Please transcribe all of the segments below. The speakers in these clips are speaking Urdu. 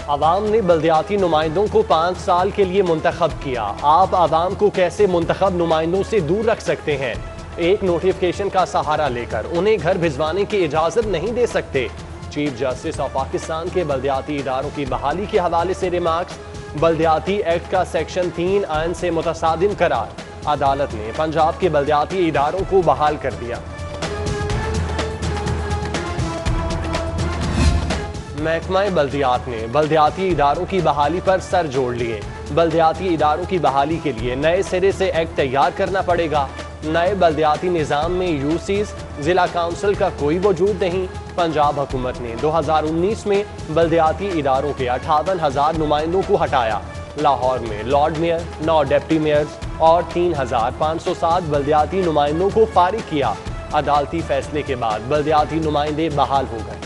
عوام نے بلدیاتی نمائندوں کو 5 سال کے لیے منتخب کیا۔ آپ عوام کو کیسے منتخب نمائندوں سے دور رکھ سکتے ہیں؟ ایک نوٹیفکیشن کا سہارا لے کر انہیں گھر بھجوانے کی اجازت نہیں دے سکتے۔ چیف جسٹس آف پاکستان کے بلدیاتی اداروں کی بحالی کے حوالے سے ریمارکس۔ بلدیاتی ایکٹ کا سیکشن 3 آئین سے متصادم قرار۔ عدالت نے پنجاب کے بلدیاتی اداروں کو بحال کر دیا۔ محکمہ بلدیات نے بلدیاتی اداروں کی بحالی پر سر جوڑ لیے۔ بلدیاتی اداروں کی بحالی کے لیے نئے سرے سے ایکٹ تیار کرنا پڑے گا۔ نئے بلدیاتی نظام میں یو سیز ضلع کونسل کا کوئی وجود نہیں۔ پنجاب حکومت نے 2019 میں بلدیاتی اداروں کے 58,000 نمائندوں کو ہٹایا۔ لاہور میں لارڈ میئر، 9 ڈپٹی میئرز اور 3,507 بلدیاتی نمائندوں کو فارغ کیا۔ عدالتی فیصلے کے بعد بلدیاتی نمائندے بحال ہو گئے۔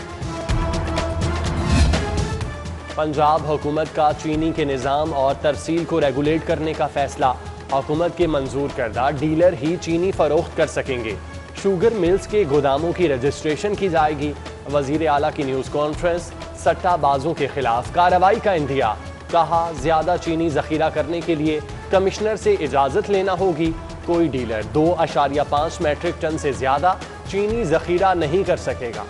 پنجاب حکومت کا چینی کے نظام اور ترسیل کو ریگولیٹ کرنے کا فیصلہ۔ حکومت کے منظور کردہ ڈیلر ہی چینی فروخت کر سکیں گے۔ شوگر ملز کے گوداموں کی رجسٹریشن کی جائے گی۔ وزیر اعلیٰ کی نیوز کانفرنس۔ سٹہ بازوں کے خلاف کارروائی کا اندیا۔ کہا زیادہ چینی ذخیرہ کرنے کے لیے کمشنر سے اجازت لینا ہوگی۔ کوئی ڈیلر 2.5 میٹرک ٹن سے زیادہ چینی ذخیرہ نہیں کر سکے گا۔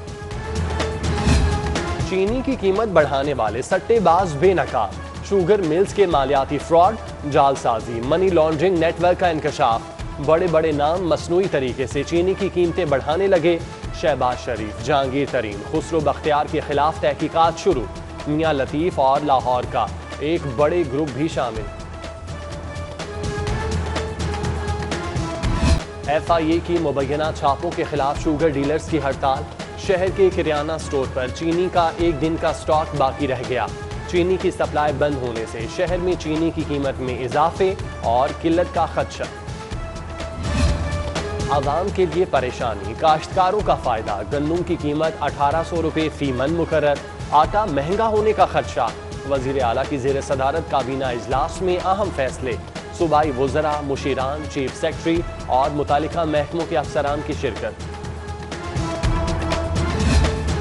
چینی کی قیمت بڑھانے والے سٹے باز بے نقاب۔ شوگر ملز کے مالیاتی فراڈ، جعل سازی، منی لانڈرنگ نیٹ ورک کا انکشاف۔ بڑے بڑے نام مصنوعی طریقے سے چینی کی قیمتیں بڑھانے لگے۔ شہباز شریف، جہانگیر ترین، خسرو بختیار کے خلاف تحقیقات شروع۔ میاں لطیف اور لاہور کا ایک بڑے گروپ بھی شامل۔ ایف آئی اے کی مبینہ چھاپوں کے خلاف شوگر ڈیلرز کی ہڑتال۔ شہر کے کریانہ سٹور پر چینی کا ایک دن کا سٹاک باقی رہ گیا۔ چینی کی سپلائی بند ہونے سے شہر میں چینی کی قیمت میں اضافے اور قلت کا خدشہ۔ عوام کے لیے پریشانی، کاشتکاروں کا فائدہ۔ گندم کی قیمت 1,800 روپے فی من مقرر۔ آٹا مہنگا ہونے کا خدشہ۔ وزیر اعلیٰ کی زیر صدارت کابینہ اجلاس میں اہم فیصلے۔ صوبائی وزراء، مشیران، چیف سیکرٹری اور متعلقہ محکموں کے افسران کی شرکت۔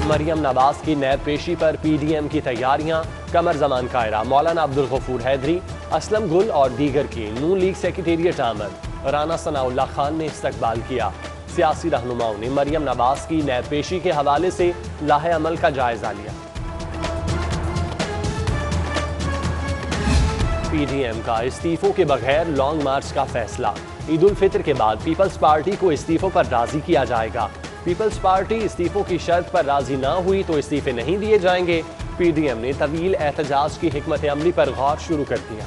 مریم نواز کی نیب پیشی پر پی ڈی ایم کی تیاریاں۔ قمر زمان کائرہ، مولانا عبدالغفور حیدری، اسلم گل اور دیگر کی نون لیگ سیکریٹریٹ آمد۔ رانا ثناء اللہ خان نے استقبال کیا۔ سیاسی رہنماؤں نے مریم نواز کی نیب پیشی کے حوالے سے لاہ عمل کا جائزہ لیا۔ پی ڈی ایم کا استعفوں کے بغیر لانگ مارچ کا فیصلہ۔ عید الفطر کے بعد پیپلز پارٹی کو استعفوں پر راضی کیا جائے گا۔ پیپلز پارٹی استعفوں کی شرط پر راضی نہ ہوئی تو استعفے نہیں دیے جائیں گے۔ پی ڈی ایم نے طویل احتجاج کی حکمت عملی پر غور شروع کر دیا۔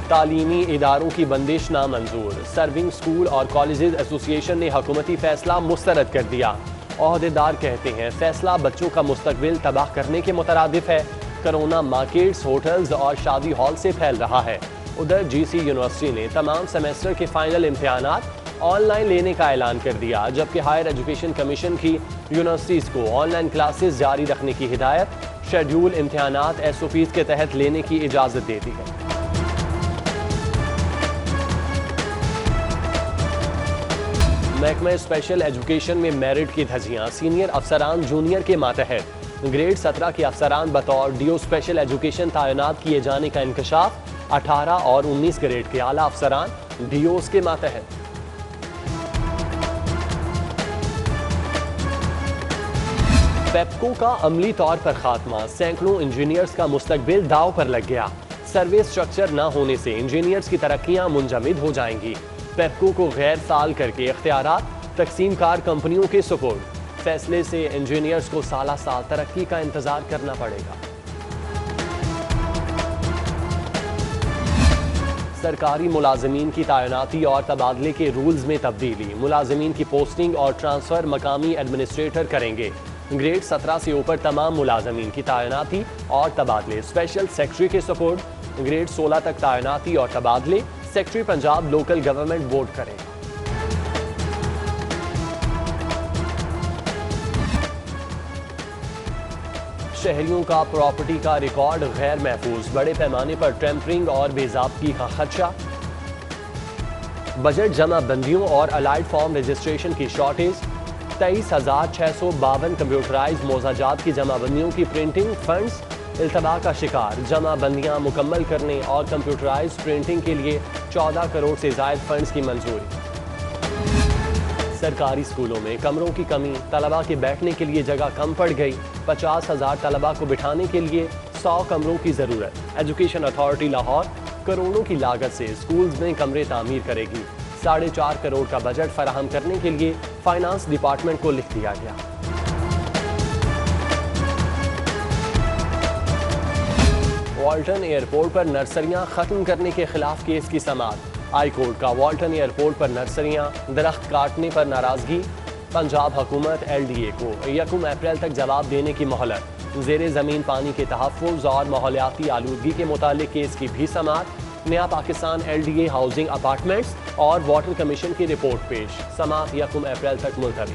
تعلیمی اداروں کی بندش نامنظور۔ سرونگ اسکول اور کالجز ایسوسی ایشن نے حکومتی فیصلہ مسترد کر دیا۔ عہدیدار کہتے ہیں فیصلہ بچوں کا مستقبل تباہ کرنے کے مترادف ہے۔ کرونا مارکیٹس، ہوٹلز اور شادی ہال سے پھیل رہا ہے۔ ادھر جی سی یونیورسٹی نے تمام سیمسٹر کے فائنل امتحانات آن لائن لینے کا اعلان کر دیا، جبکہ ہائر ایجوکیشن کمیشن کی یونیورسٹیز کو آن لائن کلاسز جاری رکھنے کی ہدایت۔ شیڈول امتحانات ایس او پیز کے تحت لینے کی اجازت دے دی ہے۔ محکمہ اسپیشل ایجوکیشن میں میرٹ کی دھجیاں۔ سینئر افسران جونیئر کے ماتحت۔ گریڈ 17 کے افسران بطور ڈی او اسپیشل ایجوکیشن تعینات کیے جانے کا انکشاف۔ 18 اور 19 گریڈ کے اعلیٰ افسران ڈی اوز کے ماتحت۔ پیپکو کا عملی طور پر خاتمہ۔ سینکڑوں انجینئرز کا مستقبل داؤ پر لگ گیا۔ سروے سٹرکچر نہ ہونے سے انجینئرز کی ترقیاں منجمد ہو جائیں گی۔ پیپکو کو غیر فعال کر کے اختیارات تقسیم کار کمپنیوں کے سپرد۔ فیصلے سے انجینئرز کو سالہ سال ترقی کا انتظار کرنا پڑے گا۔ سرکاری ملازمین کی تعیناتی اور تبادلے کے رولز میں تبدیلی۔ ملازمین کی پوسٹنگ اور ٹرانسفر مقامی ایڈمنسٹریٹر کریں گے۔ گریڈ 17 سے اوپر تمام ملازمین کی تعیناتی اور تبادلے اسپیشل سیکرٹری کے سپرد۔ گریڈ 16 تک تعیناتی اور تبادلے secretary Punjab local government board کرے گا۔ شہریوں کا پراپرٹی کا ریکارڈ غیر محفوظ۔ بڑے پیمانے پر ٹیمپرنگ اور بے ضابطگی کا خدشہ۔ بجٹ جمع بندیوں اور الائڈ فارم رجسٹریشن کی شارٹیج۔ 23,652 کمپیوٹرائز موضاجات کی جمع بندیوں کی پرنٹنگ فنڈز التباہ کا شکار، جمع بندیاں مکمل کرنے اور کمپیوٹرائز پرنٹنگ کے لیے 14 کروڑ سے زائد فنڈز کی منظوری۔ سرکاری اسکولوں میں کمروں کی کمی، طلباء کے بیٹھنے کے لیے جگہ کم پڑ گئی، 50,000 طلباء کو بٹھانے کے لیے 100 کمروں کی ضرورت۔ ایجوکیشن اتھارٹی لاہور کروڑوں کی لاگت سے اسکولز میں کمرے تعمیر کرے گی، 4.5 کروڑ کا بجٹ فراہم کرنے کے لیے فائنانس ڈپارٹمنٹ کو لکھ دیا گیا۔ والٹن ایئرپورٹ پر نرسریاں ختم کرنے کے خلاف کیس کی سماعت، ہائی کورٹ کا والٹن ایئرپورٹ پر نرسریاں درخت کاٹنے پر ناراضگی، پنجاب حکومت LDA کو 1 اپریل تک جواب دینے کی مہلت، زیر زمین پانی کے تحفظ اور ماحولیاتی آلودگی کے متعلق کیس کی بھی سماعت، نیا پاکستان LDA ہاؤسنگ اپارٹمنٹس اور واٹر کمیشن کی رپورٹ پیش، سماعت 1 اپریل تک ملتوی۔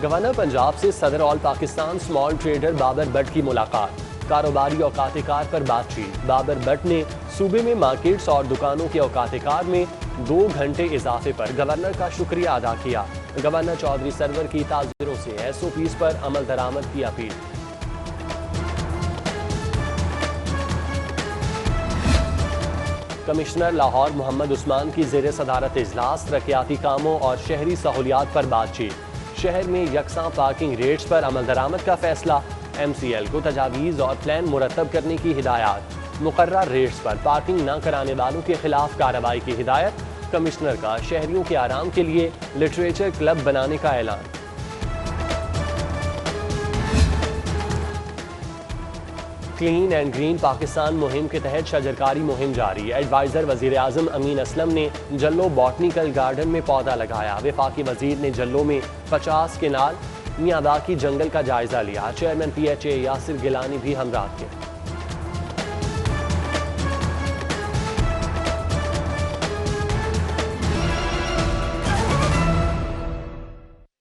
گورنر پنجاب سے صدر all Pakistan small trader Babar Butt کی ملاقات، کاروباری اوقات کار پر بات چیت، بابر بٹ نے صوبے میں مارکیٹس اور دکانوں کے اوقات کار میں 2 گھنٹے اضافے پر گورنر کا شکریہ ادا کیا، گورنر چودھری سرور کی تاجروں سے SOPs پر عمل درآمد کی اپیل۔ کمشنر لاہور محمد عثمان کی زیر صدارت اجلاس، ترقیاتی کاموں اور شہری سہولیات پر بات چیت، شہر میں یکساں پارکنگ ریٹس پر عمل درآمد کا فیصلہ، MCL کو تجاویز اور پلان مرتب کرنے کی ہدایات، مقررہ ریٹس پر پارکنگ نہ کرانے والوں کے خلاف کارروائی کی ہدایت، کمشنر کا شہریوں کے آرام کے لیے لٹریچر کلب بنانے کا اعلان۔ کلین اینڈ گرین پاکستان مہم کے تحت شجرکاری مہم جاری، ایڈوائزر وزیر اعظم امین اسلم نے جلو باٹنیکل گارڈن میں پودا لگایا، وفاقی وزیر نے جلو میں 50 کنال میاں باقی جنگل کا جائزہ لیا، چیئرمین PHA یاسر گیلانی بھی ہمراہ تھے۔